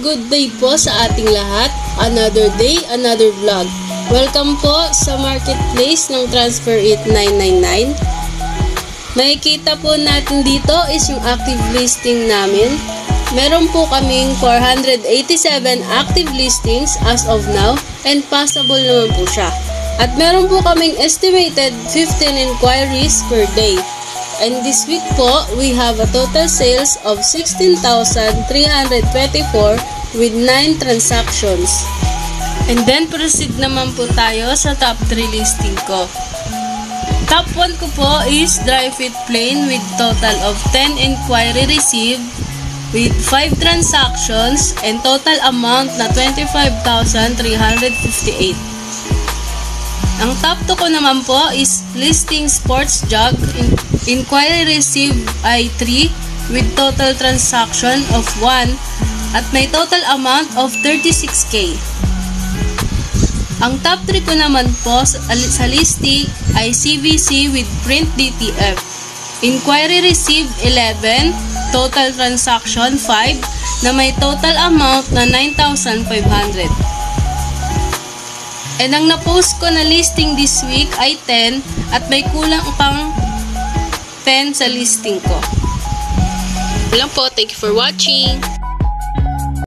good day po sa ating lahat. Another day, another vlog. Welcome po sa marketplace ng Transfer It 999. Makikita po natin dito is yung active listing namin. Meron po kaming 487 active listings as of now and possible naman po siya. At meron po kaming estimated 15 inquiries per day. And this week po, we have a total sales of 16,324 with 9 transactions. And then proceed naman po tayo sa top 3 listing ko. Top 1 ko po is Dry Fit Plain with total of 10 inquiry received with 5 transactions and total amount na 25,358. Ang top 2 ko naman po is Listing Sports Jug. Inquiry received ay 3 with total transaction of 1 at may total amount of 36K. Ang top 3 ko naman po sa listing ay CVC with Print DTF. Inquiry received 11, total transaction 5 na may total amount na 9,500. And ang na-post ko na listing this week ay 10 at may kulang pang 10 sa listing ko. Wala po, thank you for watching.